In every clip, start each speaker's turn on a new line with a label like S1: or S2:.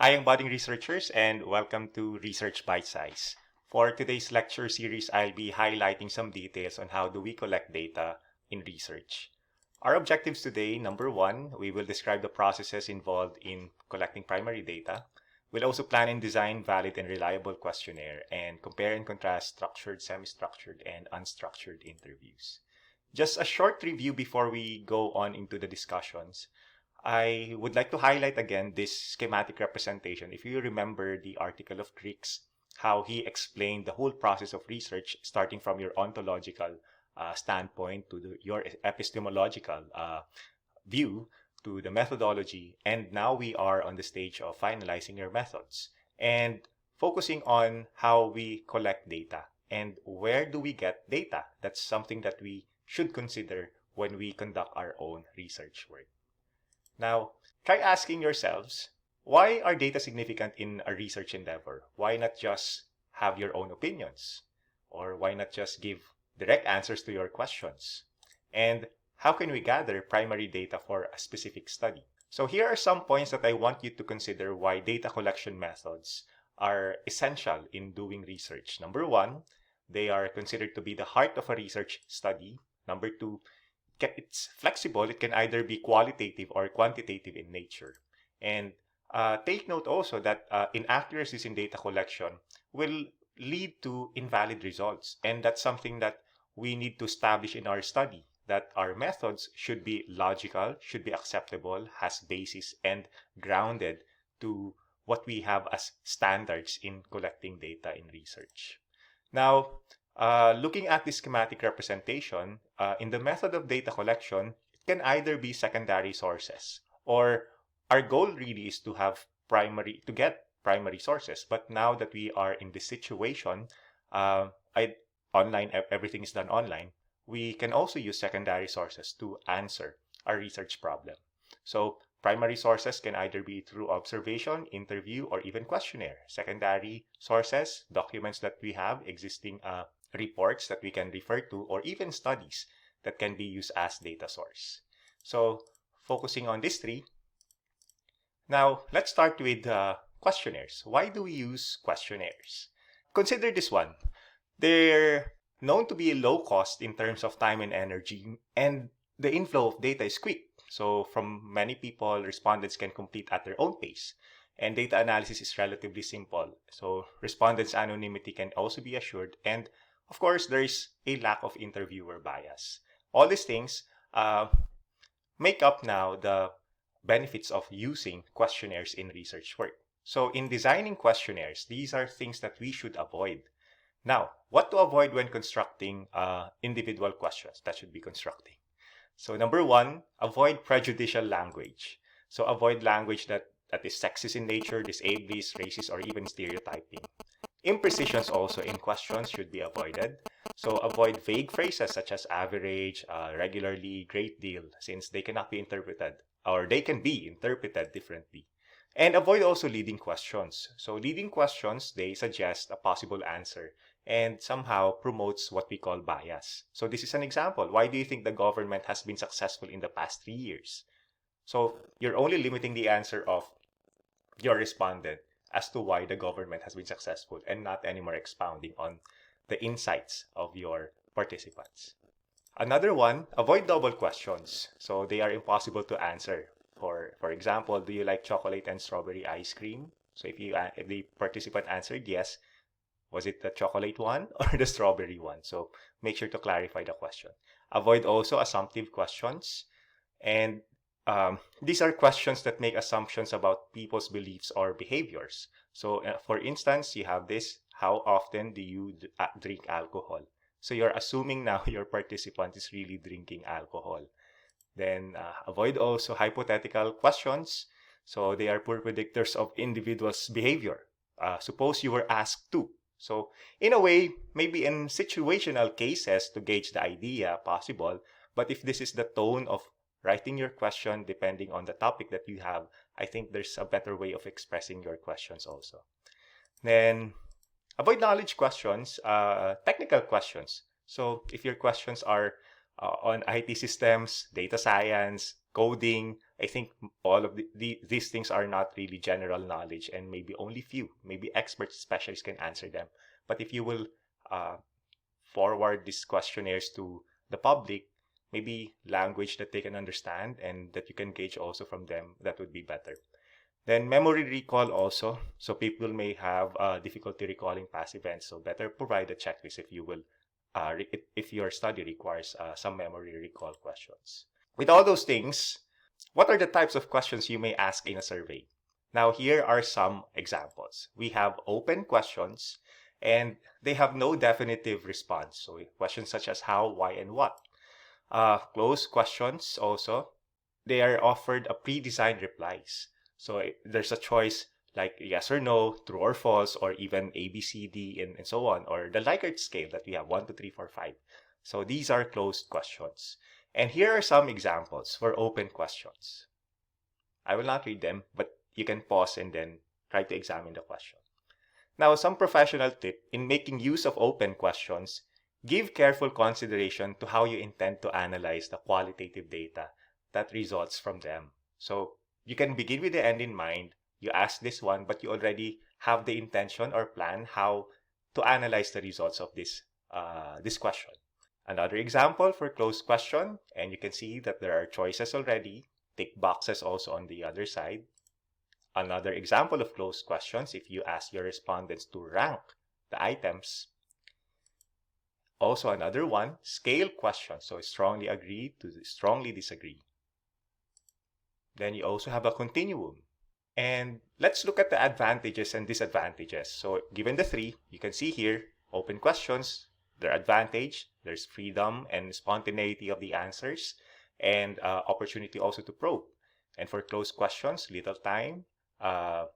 S1: Hi, young budding researchers, and welcome to Research Bite Size. For today's lecture series, I'll be highlighting some details on how do we collect data in research. Our objectives today, number one, we will describe the processes involved in collecting primary data. We'll also plan and design valid and reliable questionnaire and compare and contrast structured, semi-structured, and unstructured interviews. Just a short review before we go on into the discussions. I would like to highlight again this schematic representation. If you remember the article of Griggs, how he explained the whole process of research, starting from your ontological standpoint to your epistemological view to the methodology. And now we are on the stage of finalizing your methods and focusing on how we collect data and where do we get data. That's something that we should consider when we conduct our own research work. Now, try asking yourselves, why are data significant in a research endeavor? Why not just have your own opinions? Or why not just give direct answers to your questions? And how can we gather primary data for a specific study? So here are some points that I want you to consider why data collection methods are essential in doing research. Number one, they are considered to be the heart of a research study. Number two, it's flexible. It can either be qualitative or quantitative in nature. And take note also that inaccuracies in data collection will lead to invalid results. And that's something that we need to establish in our study, that our methods should be logical, should be acceptable, has basis, and grounded to what we have as standards in collecting data in research. Now, looking at this schematic representation, in the method of data collection, it can either be secondary sources, or our goal really is to get primary sources. But now that we are in this situation, everything is done online, we can also use secondary sources to answer our research problem. So primary sources can either be through observation, interview, or even questionnaire. Secondary sources, documents that we have, existing reports that we can refer to, or even studies that can be used as data source. So focusing on these three. Now, let's start with questionnaires. Why do we use questionnaires? Consider this one. They're known to be low cost in terms of time and energy, and the inflow of data is quick. So from many people, respondents can complete at their own pace. And data analysis is relatively simple. So respondents' anonymity can also be assured. And of course, there is a lack of interviewer bias. All these things make up now the benefits of using questionnaires in research work. So in designing questionnaires, these are things that we should avoid. Now, what to avoid when constructing individual questions that should be constructing? So number one, avoid prejudicial language. So avoid language that is sexist in nature, disableist, racist, or even stereotyping. Imprecisions also in questions should be avoided. So avoid vague phrases such as average, regularly, great deal, since they cannot be interpreted, or they can be interpreted differently. And avoid also leading questions. So leading questions, they suggest a possible answer and somehow promotes what we call bias. So this is an example. Why do you think the government has been successful in the past 3 years? So you're only limiting the answer of your respondent as to why the government has been successful and not anymore expounding on the insights of your participants. Another one, avoid double questions. So they are impossible to answer. For example, do you like chocolate and strawberry ice cream? So if the participant answered yes, was it the chocolate one or the strawberry one? So make sure to clarify the question. Avoid also assumptive questions. And these are questions that make assumptions about people's beliefs or behaviors. So for instance, you have this, how often do you drink alcohol? So you're assuming now your participant is really drinking alcohol. Then avoid also hypothetical questions. So they are poor predictors of individuals' behavior. Suppose you were asked to. So in a way, maybe in situational cases to gauge the idea possible, but if this is the tone of writing your question depending on the topic that you have, I think there's a better way of expressing your questions also. Then avoid knowledge questions, technical questions. So if your questions are on IT systems, data science, coding, I think all of these things are not really general knowledge, and maybe only few, maybe experts, specialists can answer them. But if you will forward these questionnaires to the public, maybe language that they can understand and that you can gauge also from them, that would be better. Then memory recall also. So people may have difficulty recalling past events. So better provide a checklist if you will, if your study requires some memory recall questions. With all those things, what are the types of questions you may ask in a survey? Now, here are some examples. We have open questions, and they have no definitive response. So questions such as how, why, and what. Closed questions also, they are offered a pre-designed replies. So there's a choice like yes or no, true or false, or even A, B, C, D, and so on, or the Likert scale that we have 1, 2, 3, 4, 5. So these are closed questions. And here are some examples for open questions. I will not read them, but you can pause and then try to examine the question. Now, some professional tip in making use of open questions: give careful consideration to how you intend to analyze the qualitative data that results from them. So you can begin with the end in mind. You ask this one, but you already have the intention or plan how to analyze the results of this question. Another example for closed question, and you can see that there are choices already, tick boxes also on the other side. Another example of closed questions, if you ask your respondents to rank the items. Also another one, scale questions, so strongly agree to strongly disagree. Then you also have a continuum. And let's look at the advantages and disadvantages. So given the three, you can see here, open questions, their advantage, there's freedom and spontaneity of the answers, and opportunity also to probe. And for closed questions, little time, and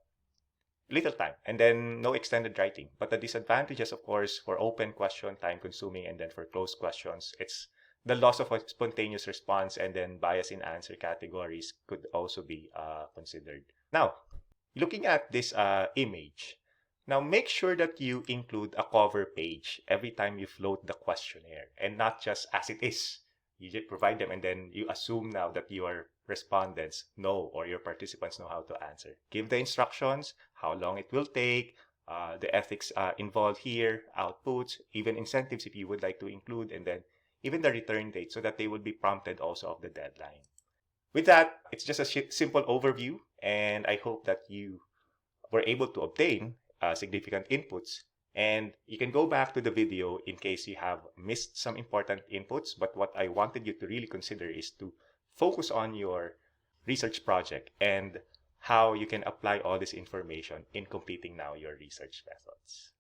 S1: then no extended writing. But the disadvantages, of course, for open question, time consuming, and then for closed questions, it's the loss of a spontaneous response, and then bias in answer categories could also be considered. Now, looking at this image, now make sure that you include a cover page every time you float the questionnaire, and not just as it is. You just provide them and then you assume now that your respondents know, or your participants know how to answer. Give the instructions, how long it will take, the ethics involved here, outputs, even incentives if you would like to include, and then even the return date so that they will be prompted also of the deadline. With that, it's just a simple overview, and I hope that you were able to obtain significant inputs. And you can go back to the video in case you have missed some important inputs. But what I wanted you to really consider is to focus on your research project and how you can apply all this information in completing now your research methods.